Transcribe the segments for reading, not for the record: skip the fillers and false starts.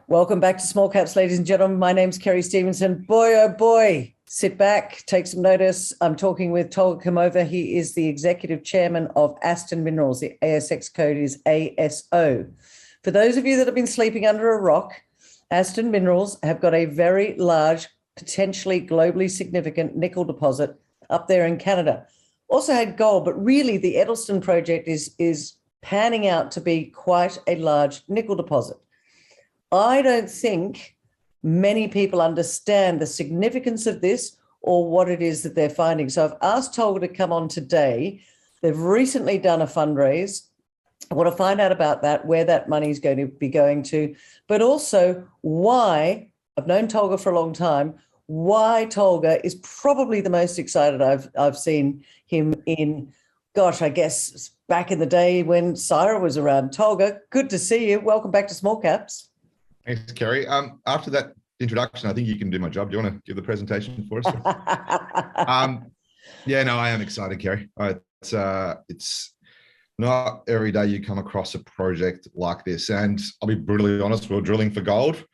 Welcome back to Small Caps, ladies and gentlemen. My name's Kerry Stevenson. Boy, oh boy, sit back, take some notice. I'm talking with Tolga Kumova. He is the executive chairman of Aston Minerals. The ASX code is ASO. For those of you that have been sleeping under a rock, Aston Minerals have got a very large, potentially globally significant nickel deposit up there in Canada. Also had gold, but really the Edleston project is panning out to be quite a large nickel deposit. I don't think many people understand the significance of this or what it is that they're finding. So I've asked Tolga to come on today. They've recently done a fundraise. I want to find out about that, where that money is going to be going to, but also why, I've known Tolga for a long time, why Tolga is probably the most excited I've seen him in, gosh, I guess back in the day when Syra was around. Tolga, good to see you. Welcome back to Small Caps. Thanks, Kerry. After that introduction, I think you can do my job. Do you want to give the presentation for us? Yeah, no, I am excited, Kerry. It's not every day you come across a project like this. And I'll be brutally honest, we're drilling for gold.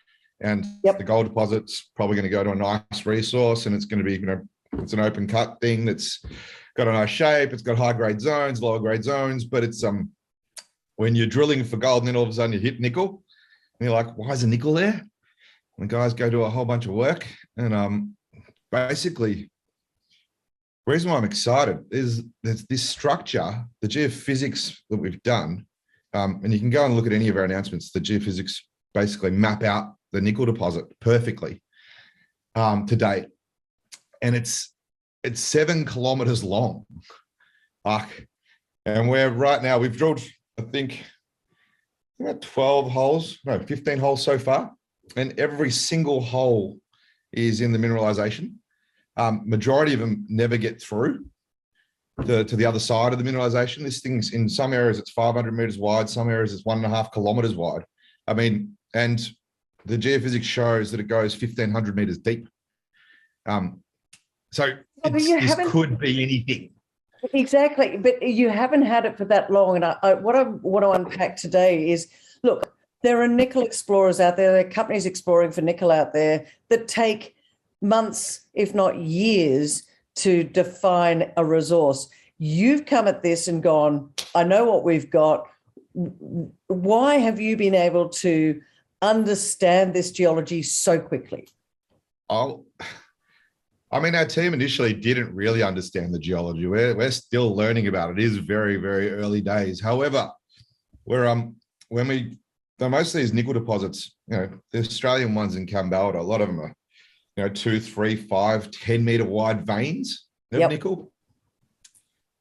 And the gold deposit's probably going to go to a nice resource, and it's going to be, it's an open cut thing that's got a nice shape. It's got high grade zones, lower grade zones, but it's when you're drilling for gold and then all of a sudden you hit nickel, and you're like, why is a nickel there? And the guys go do a whole bunch of work. And basically, the reason why I'm excited is there's this structure, the geophysics that we've done, and you can go and look at any of our announcements. The geophysics basically map out the nickel deposit perfectly to date. And it's 7 kilometers long. And we're right now, we've drilled, I think, about 12 holes, no, 15 holes so far. And every single hole is in the mineralization. Majority of them never get through to the other side of the mineralization. This thing's, in some areas, it's 500 meters wide. Some areas it's 1.5 kilometers wide. I mean, and the geophysics shows that it goes 1,500 meters deep. So this could be anything. Exactly, but you haven't had it for that long. And what I want to unpack today is, look, there are nickel explorers out there. There are companies exploring for nickel out there that take months, if not years, to define a resource. You've come at this and gone, I know what we've got. Why have you been able to understand this geology so quickly? I mean, our team initially didn't really understand the geology. We're still learning about it. It is very, very early days. However, most of these nickel deposits, the Australian ones in Kambalda, a lot of them are, 2, 3, 5, 10 meter wide veins of nickel.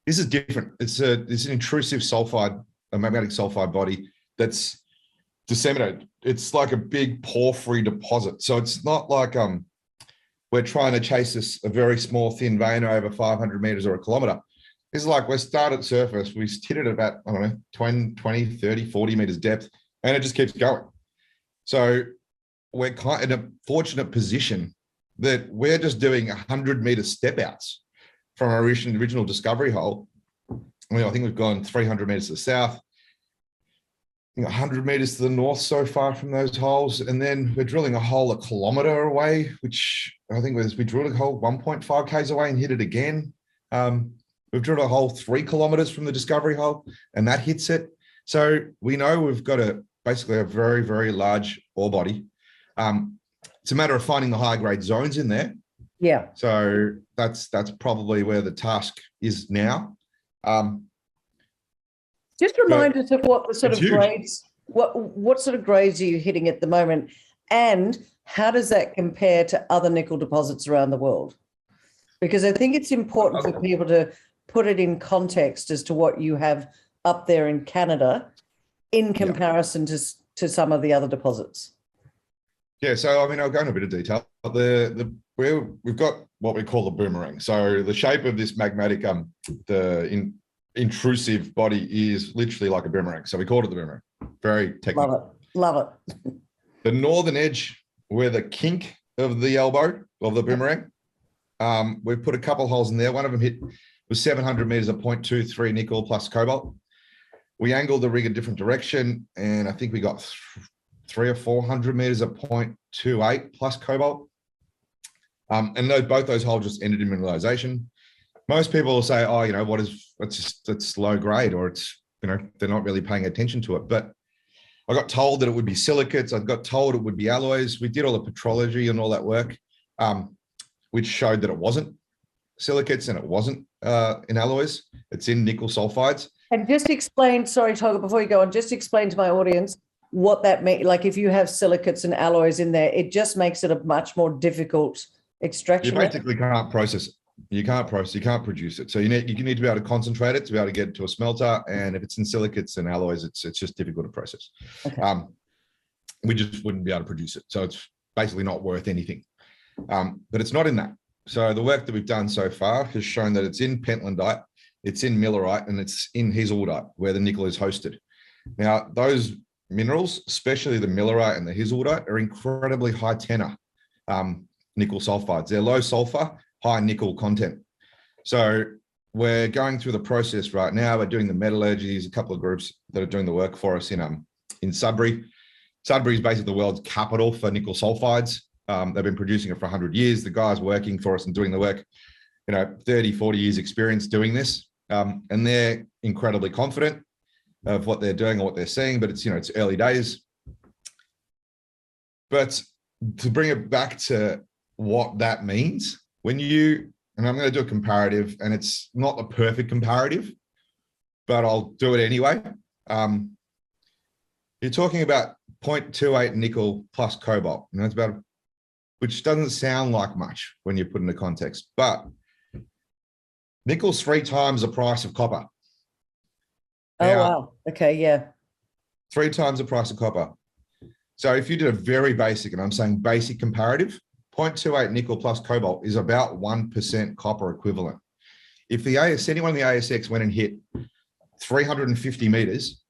This is different. It's an intrusive sulfide, a magmatic sulfide body that's disseminated. It's like a big porphyry deposit. So it's not like we're trying to chase a very small thin vein over 500 meters or a kilometer. It's like we start at surface, we hit it at about, I don't know, 20, 30, 40 meters depth, and it just keeps going. So we're kind of in a fortunate position that we're just doing 100 meter step outs from our original discovery hole. I think we've gone 300 meters to the south, 100 meters to the north so far from those holes. And then we're drilling a hole a kilometer away, which I think we drilled a hole 1.5 Ks away and hit it again. We've drilled a hole 3 kilometers from the discovery hole and that hits it. So we know we've got basically a very, very large ore body. It's a matter of finding the high grade zones in there. Yeah. So that's probably where the task is now. Just remind us of what the sort of grades, what sort of grades are you hitting at the moment, and how does that compare to other nickel deposits around the world? Because I think it's important for people to put it in context as to what you have up there in Canada in comparison to some of the other deposits. Yeah, so I mean, I'll go into a bit of detail. We've got what we call the boomerang. So the shape of this magmatic, intrusive body is literally like a boomerang. So we called it the boomerang. Very technical. Love it. The northern edge, where the kink of the elbow of the boomerang, we've put a couple holes in there. One of them was 700 meters of 0.23 nickel plus cobalt. We angled the rig a different direction, and I think we got 300 or 400 meters at 0.28 plus cobalt. And both those holes just ended in mineralization. Most people will say, oh, it's low grade, or it's, they're not really paying attention to it. But I got told that it would be silicates. I got told it would be alloys. We did all the petrology and all that work, which showed that it wasn't silicates and it wasn't in alloys. It's in nickel sulfides. And just explain, sorry, Tolga, before you go on, just explain to my audience what that means. Like if you have silicates and alloys in there, it just makes it a much more difficult extraction. You basically can't process it. You can't produce it. So you need to be able to concentrate it to be able to get it to a smelter. And if it's in silicates and alloys, it's just difficult to process. Okay. We just wouldn't be able to produce it. So it's basically not worth anything. But it's not in that. So the work that we've done so far has shown that it's in pentlandite, it's in millerite, and it's in hazelwoodite, where the nickel is hosted. Now, those minerals, especially the millerite and the hazelwoodite, are incredibly high tenor nickel sulfides. They're low sulfur, high nickel content. So we're going through the process right now. We're doing the metallurgy. There's a couple of groups that are doing the work for us in Sudbury. Sudbury is basically the world's capital for nickel sulfides. They've been producing it for 100 years. The guys working for us and doing the work, 30, 40 years experience doing this. And they're incredibly confident of what they're doing or what they're seeing, but it's early days. But to bring it back to what that means, and I'm going to do a comparative, and it's not the perfect comparative, but I'll do it anyway. You're talking about 0.28 nickel plus cobalt. It's about, which doesn't sound like much when you put into context, but nickel's 3 times the price of copper. Oh, wow. Okay, yeah. 3 times the price of copper. So if you did a very basic, and I'm saying basic comparative, 0.28 nickel plus cobalt is about 1% copper equivalent. If anyone in the ASX went and hit 350 meters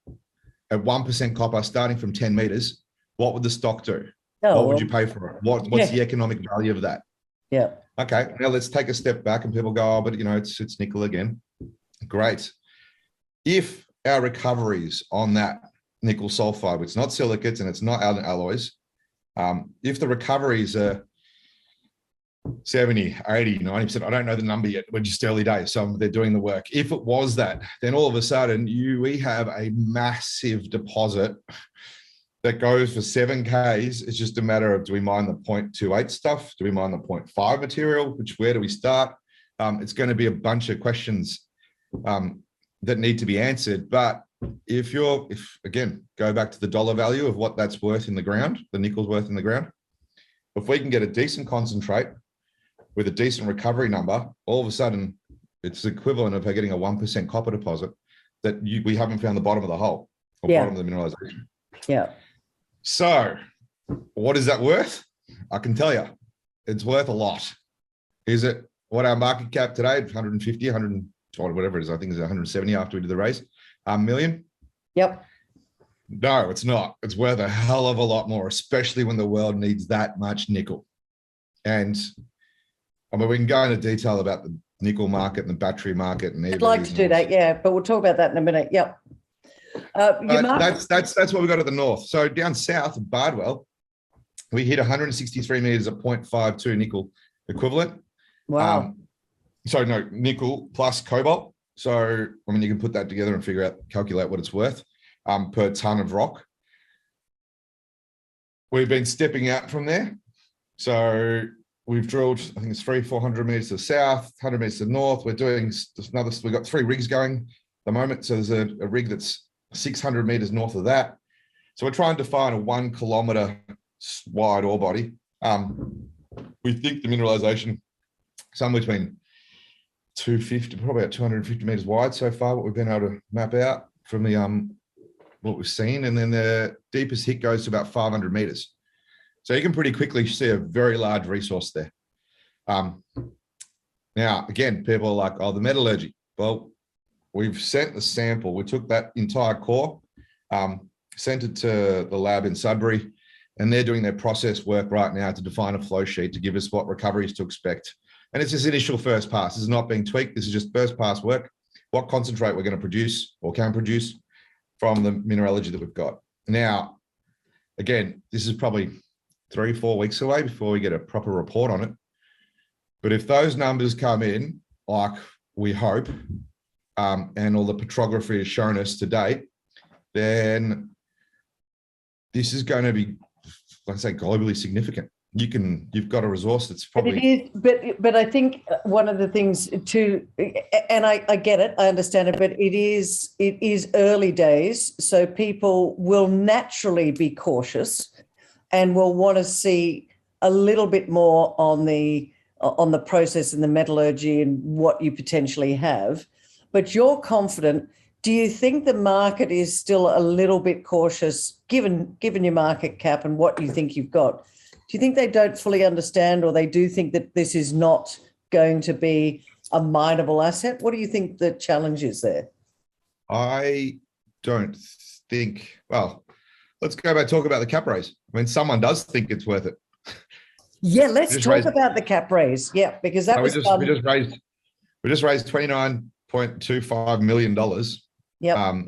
at 1% copper starting from 10 meters, what would the stock do? What would you pay for it? What's the economic value of that? Yeah. Okay, now let's take a step back, and people go, oh, but it's nickel again. Great. If our recoveries on that nickel sulfide, which is not silicates and it's not alloys, if the recoveries are 70, 80, 90%, I don't know the number yet, we're just early days, so they're doing the work. If it was that, then all of a sudden we have a massive deposit that goes for 7Ks. It's just a matter of, do we mine the 0.28 stuff? Do we mine the 0.5 material? Where do we start? It's going to be a bunch of questions that need to be answered. But if again, go back to the dollar value of what that's worth in the ground, the nickel's worth in the ground, if we can get a decent concentrate with a decent recovery number, all of a sudden it's equivalent of getting a 1% copper deposit that we haven't found the bottom of the hole or bottom of the mineralization. Yeah. So what is that worth? I can tell you, it's worth a lot. Is it what our market cap today, 150, 100, whatever it is, I think it's 170 after we did the raise, million? Yep. No, it's not. It's worth a hell of a lot more, especially when the world needs that much nickel. And we can go into detail about the nickel market and the battery market. And I'd like to do that, yeah, but we'll talk about that in a minute. Yep. That's what we got at the north. So down south of Bardwell, we hit 163 meters at 0.52 nickel equivalent. Wow. Nickel plus cobalt. So, you can put that together and calculate what it's worth per ton of rock. We've been stepping out from there. So we've drilled, I think it's 400 meters to the south, 100 meters to the north. We're doing we've got 3 rigs going at the moment. So there's a rig that's 600 meters north of that. So we're trying to find a 1 kilometer wide ore body. We think the mineralization somewhere between 250, probably about 250 meters wide so far, what we've been able to map out from the what we've seen. And then the deepest hit goes to about 500 meters. So you can pretty quickly see a very large resource there. Now, again, people are like, oh, the metallurgy. Well, we've sent the sample. We took that entire core, sent it to the lab in Sudbury, and they're doing their process work right now to define a flow sheet to give us what recoveries to expect. And it's just initial first pass. This is not being tweaked. This is just first pass work. What concentrate we're going to produce or can produce from the mineralogy that we've got. Now, again, this is probably 3-4 weeks away before we get a proper report on it. But if those numbers come in, like we hope, and all the petrography has shown us to date, then this is going to be, like I say, globally significant. You've got a resource that's probably. But I think one of the things too, and I get it, I understand it, but it is early days, so people will naturally be cautious and will want to see a little bit more on the process and the metallurgy and what you potentially have. But you're confident. Do you think the market is still a little bit cautious, given your market cap and what you think you've got? Do you think they don't fully understand, or they do think that this is not going to be a mineable asset? What do you think the challenge is there? I don't think, well, let's go back and talk about the cap raise. I mean, someone does think it's worth it. Yeah, let's talk about the cap raise. Yeah, because that was we just raised $29.25 million. Yeah.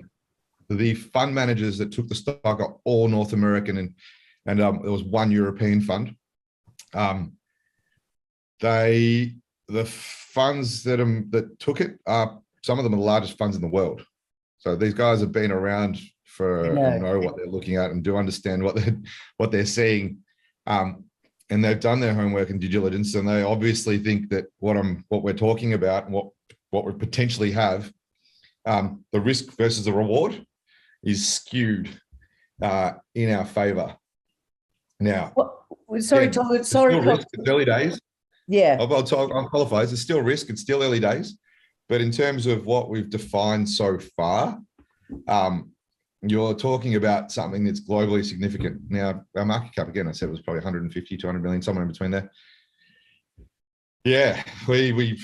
The fund managers that took the stock are all North American, and there was one European fund. The funds that took it are, some of them are the largest funds in the world. So these guys have been around for, know what they're looking at and do understand what they're seeing. And they've done their homework and due diligence, and they obviously think that what we're talking about and what we potentially have, the risk versus the reward is skewed in our favor. Now, sorry, Tolga, sorry, risk, it's early days. Yeah, I'll qualify. It's still risk. It's still early days, but in terms of what we've defined so far, you're talking about something that's globally significant. Now, our market cap, again, I said, was probably 150, 200 million, somewhere in between there. Yeah, we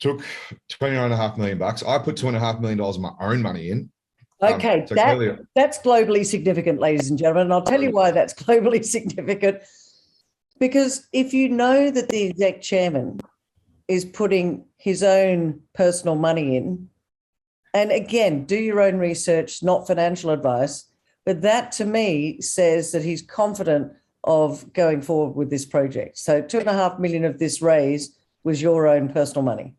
took $29.5 million. I put $2.5 million of my own money in. Okay, that's globally significant, ladies and gentlemen. And I'll tell you why that's globally significant. Because if you know that the exec chairman is putting his own personal money in, and again, do your own research, not financial advice, but that to me says that he's confident of going forward with this project. So $2.5 million of this raise was your own personal money.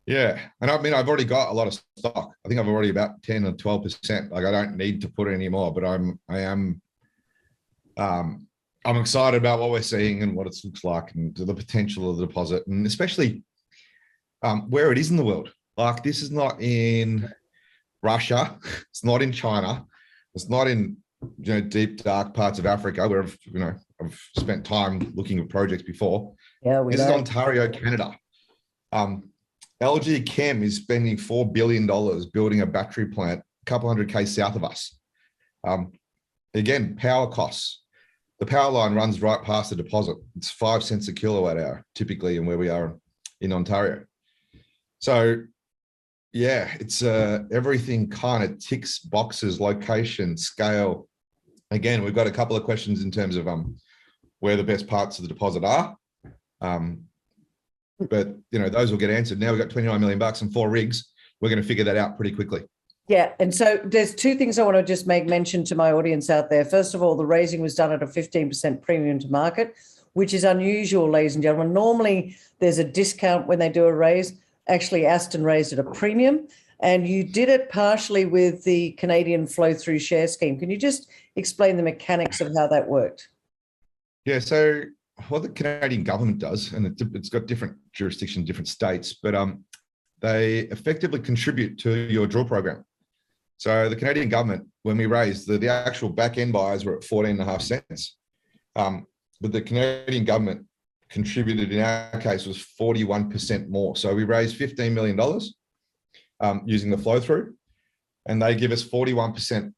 Yeah. And I mean, I've already got a lot of stock. I think I've already about 10 or 12%. Like, I don't need to put any more, but I'm excited about what we're seeing and what it looks like and the potential of the deposit, and especially where it is in the world. Like, this is not in Russia. It's not in China. It's not in, deep, dark parts of Africa where I've spent time looking at projects before. Yeah, this is Ontario, Canada. LG Chem is spending $4 billion building a battery plant a couple hundred K south of us. Again, power costs. The power line runs right past the deposit. It's 5 cents a kilowatt hour, typically, in where we are in Ontario. So, yeah, it's everything kind of ticks boxes: location, scale. Again, we've got a couple of questions in terms of where the best parts of the deposit are. But those will get answered. Now we've got $29 million and 4 rigs. We're going to figure that out pretty quickly. Yeah, and so there's two things I want to just make mention to my audience out there. First of all, the raising was done at a 15% premium to market, which is unusual, ladies and gentlemen. Normally, there's a discount when they do a raise. Actually, Aston raised at a premium, and you did it partially with the Canadian Flowthrough share scheme. Can you just explain the mechanics of how that worked? Yeah, so what the Canadian government does, and it's got different jurisdictions, different states, but they effectively contribute to your drill program. So the Canadian government, when we raised, the actual back-end buyers were at 14.5 cents. But the Canadian government contributed, in our case, was 41% more. So we raised $15 million using the flow-through, and they give us 41%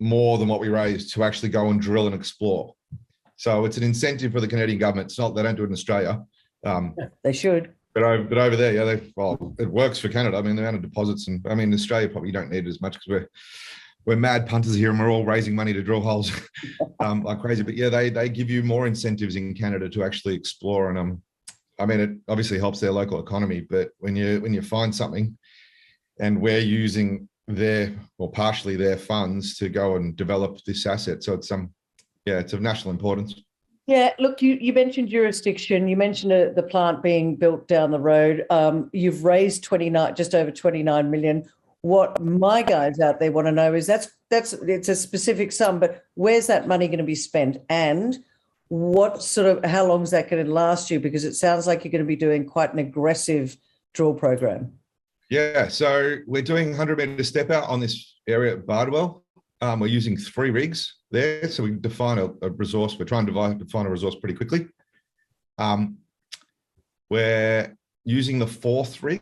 more than what we raised to actually go and drill and explore. So it's an incentive for the Canadian government. It's not, they don't do it in Australia. They should. But over there, yeah, it works for Canada. I mean, the amount of deposits, and I mean, in Australia, probably don't need it as much because we're mad punters here and we're all raising money to drill holes like crazy. But yeah, they give you more incentives in Canada to actually explore. And I mean, it obviously helps their local economy. But when you find something, and we're using their, or partially their funds to go and develop this asset. So it's yeah, it's of national importance. Yeah, look, you mentioned jurisdiction. You mentioned the plant being built down the road. You've raised just over 29 million. What my guys out there want to know is that's it's a specific sum, but where's that money going to be spent, and how long is that going to last you? Because it sounds like you're going to be doing quite an aggressive drill program. Yeah, so we're doing 100-meter step out on this area at Bardwell. We're using 3 rigs there, so we can define a resource. We're trying to define a resource pretty quickly. We're using the 4th rig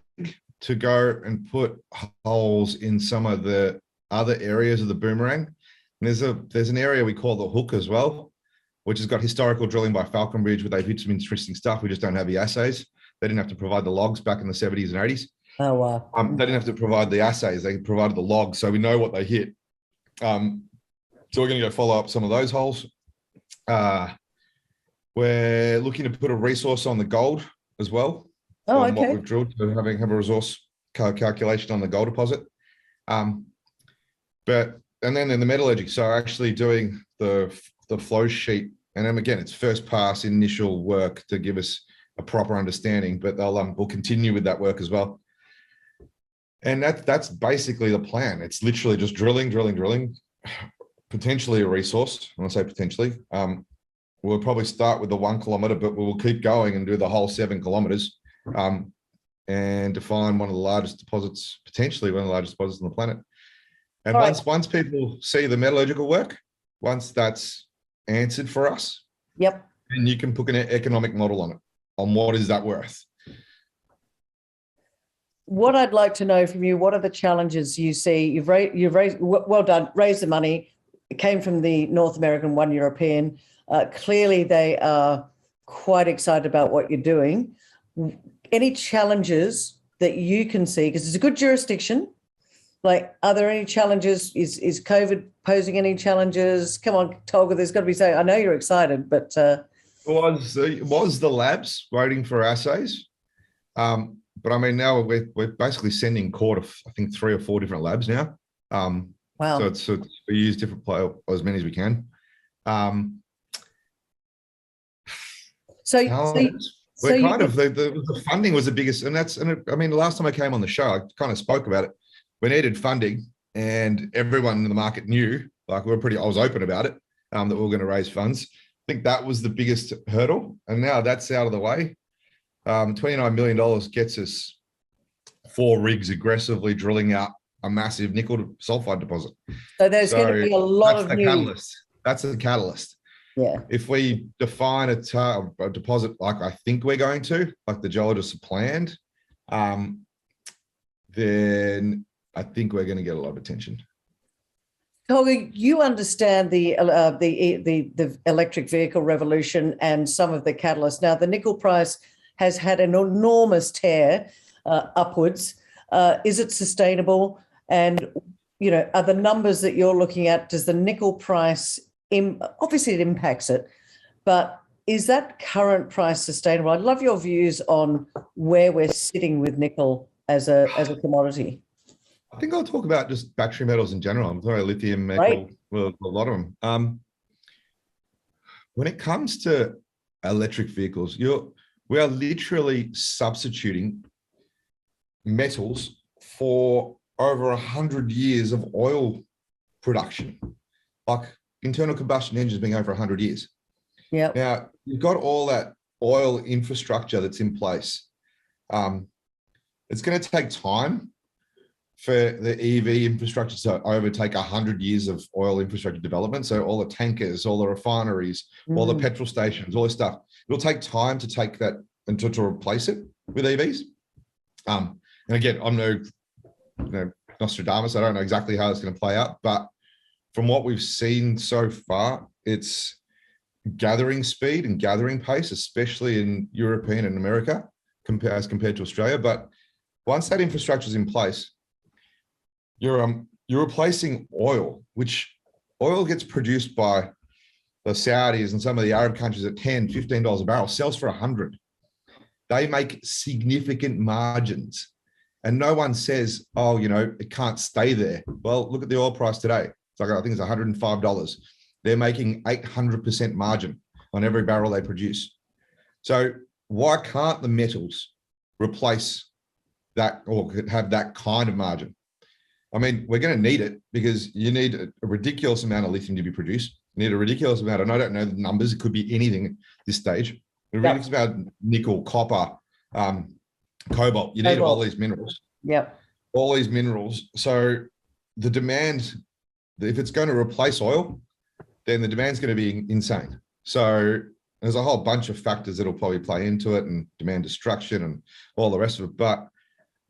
to go and put holes in some of the other areas of the boomerang. And there's an area we call the Hook as well, which has got historical drilling by Falconbridge, where they've hit some interesting stuff. We just don't have the assays. They didn't have to provide the logs back in the 70s and 80s. Oh, wow. They didn't have to provide the assays. They provided the logs, so we know what they hit. So we're going to go follow up some of those holes. We're looking to put a resource on the gold as well. Oh, okay. What we've drilled, to have a resource calculation on the gold deposit. And then in the metallurgy, so actually doing the flow sheet, and then again, it's first pass initial work to give us a proper understanding, but we'll continue with that work as well. And that's basically the plan. It's literally just drilling, potentially a resource. When I say potentially, we'll probably start with the 1 kilometer, but we'll keep going and do the whole 7 kilometers, and define one of the largest deposits, potentially one of the largest deposits on the planet. And once people see the metallurgical work, once that's answered for us, yep, then you can put an economic model on it, on what is that worth. What I'd like to know from you, what are the challenges you see? You've raised, well done, raised the money. It came from the North American, one European. Clearly, they are quite excited about what you're doing. Any challenges that you can see? Because it's a good jurisdiction. Like, are there any challenges? Is COVID posing any challenges? Come on, Tolga, there's got to be something. I know you're excited, but was the labs waiting for assays? But I mean, now we're basically sending core to, I think, 3 or 4 different labs now. Wow. So we use different as many as we can. The funding was the biggest, and I mean, the last time I came on the show, I kind of spoke about it. We needed funding, and everyone in the market knew, like, I was open about it, that we were going to raise funds. I think that was the biggest hurdle, and now that's out of the way. $29 million gets us 4 rigs aggressively drilling out a massive nickel sulfide deposit. So there's going to be a lot of new... catalyst. That's the catalyst. Yeah. If we define a deposit like I think we're going to, like the geologists have planned, then I think we're going to get a lot of attention. Tolga, you understand the electric vehicle revolution and some of the catalysts. Now, the nickel price has had an enormous tear upwards. Is it sustainable? And, are the numbers that you're looking at, does the nickel price, obviously it impacts it, but is that current price sustainable? I'd love your views on where we're sitting with nickel as a commodity. I think I'll talk about just battery metals in general. I'm talking about lithium, nickel, well, a lot of them. When it comes to electric vehicles, we are literally substituting metals for over 100 years of oil production, like internal combustion engines being over 100 years. Yeah. Now, you've got all that oil infrastructure that's in place. It's going to take time for the EV infrastructure to overtake 100 years of oil infrastructure development. So all the tankers, all the refineries, all the petrol stations, all this stuff. It'll take time to take that and to replace it with EVs. And again, I'm no Nostradamus. I don't know exactly how it's going to play out, but from what we've seen so far, it's gathering speed and gathering pace, especially in European and America, as compared to Australia. But once that infrastructure is in place, you're replacing oil, which oil gets produced by the Saudis and some of the Arab countries at $10, $15 a barrel, sells for 100. They make significant margins. And no one says, oh, it can't stay there. Well, look at the oil price today. It's like, I think it's $105. They're making 800% margin on every barrel they produce. So why can't the metals replace that or have that kind of margin? I mean, we're going to need it because you need a ridiculous amount of lithium to be produced. You need a ridiculous amount, and I don't know the numbers. It could be anything at this stage. A ridiculous amount of nickel, copper, cobalt. You need all these minerals. Yep. All these minerals. So the demand, if it's going to replace oil, then the demand's going to be insane. So there's a whole bunch of factors that'll probably play into it, and demand destruction and all the rest of it. But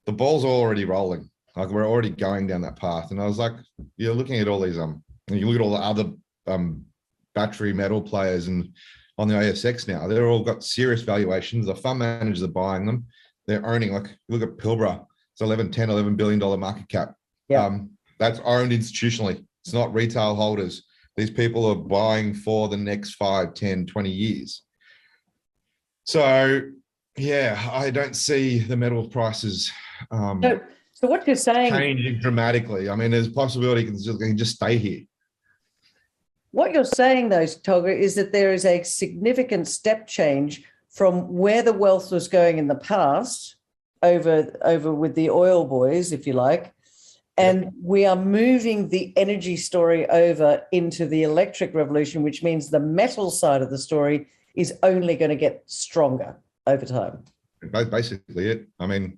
the ball's already rolling. Like, we're already going down that path. And I was like, you're looking at all these, you look at all the other battery metal players and on the ASX now, they're all got serious valuations. The fund managers are buying them. They're owning, like, look at Pilbara. It's $11 billion market cap. Yeah. That's owned institutionally. It's not retail holders. These people are buying for the next 5, 10, 20 years. So, yeah, I don't see the metal prices so what you're saying, changing dramatically. I mean, there's a possibility it can just stay here. What you're saying, though, Tolga, is that there is a significant step change from where the wealth was going in the past, over with the oil boys, if you like, and we are moving the energy story over into the electric revolution, which means the metal side of the story is only going to get stronger over time. Basically it. I mean,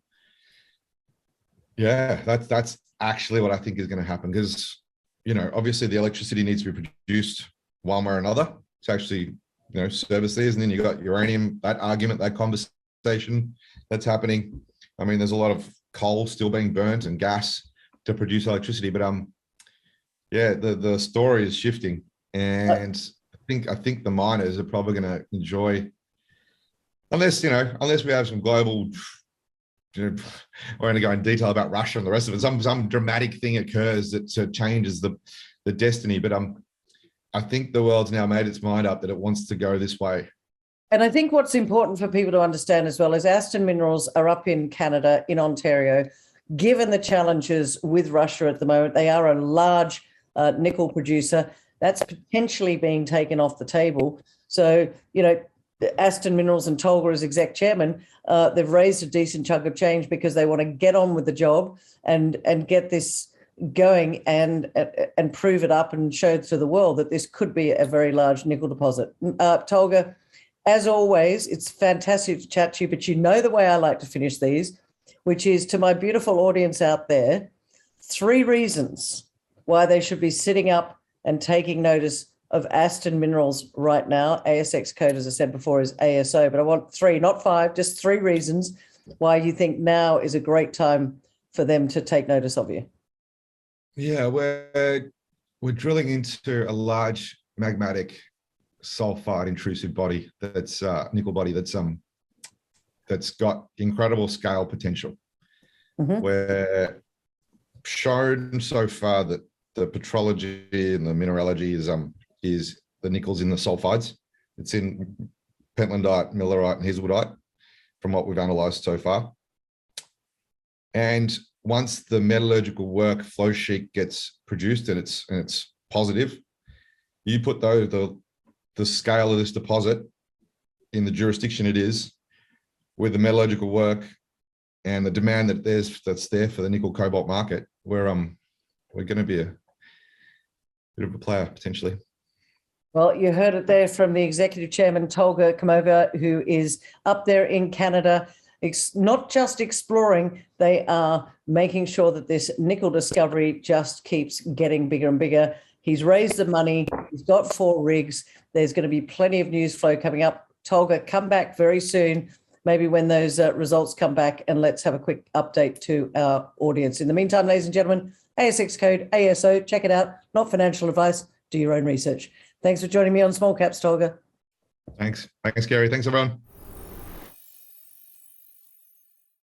yeah, that's actually what I think is going to happen, because, obviously the electricity needs to be produced one way or another to actually, service these. And then you got uranium, that argument, that conversation that's happening. I mean, there's a lot of coal still being burnt and gas to produce electricity, but yeah, the story is shifting, and I think the miners are probably going to enjoy, unless we have some global, we're going to go in detail about Russia and the rest of it. Some dramatic thing occurs that changes the destiny. But I think the world's now made its mind up that it wants to go this way. And I think what's important for people to understand as well is Aston Minerals are up in Canada, in Ontario. Given the challenges with Russia at the moment, they are a large nickel producer. That's potentially being taken off the table. So, Aston Minerals and Tolga as exec chairman, they've raised a decent chunk of change because they want to get on with the job and get this going and prove it up and show to the world that this could be a very large nickel deposit. Tolga, as always, it's fantastic to chat to you, but the way I like to finish these, which is to my beautiful audience out there, 3 reasons why they should be sitting up and taking notice of Aston Minerals right now. ASX code, as I said before, is ASO, but I want 3, not 5, just 3 reasons why you think now is a great time for them to take notice of you. Yeah, we're drilling into a large magmatic sulfide intrusive body that's nickel body that's got incredible scale potential. We're shown so far that the petrology and the mineralogy is the nickel's in the sulfides. It's in pentlandite, millerite, and hazelwoodite, from what we've analysed so far. And once the metallurgical work flow sheet gets produced and it's positive, you put the scale of this deposit in the jurisdiction it is, with the metallurgical work and the demand that's there for the nickel cobalt market, we're going to be a bit of a player potentially. Well, you heard it there from the executive chairman, Tolga Kumova, who is up there in Canada. It's not just exploring, they are making sure that this nickel discovery just keeps getting bigger and bigger. He's raised the money. He's got 4 rigs. There's going to be plenty of news flow coming up. Tolga, come back very soon, maybe when those results come back, and let's have a quick update to our audience. In the meantime, ladies and gentlemen, ASX code ASO, check it out. Not financial advice. Do your own research. Thanks for joining me on Small Caps, Tolga. Thanks, Gary. Thanks, everyone.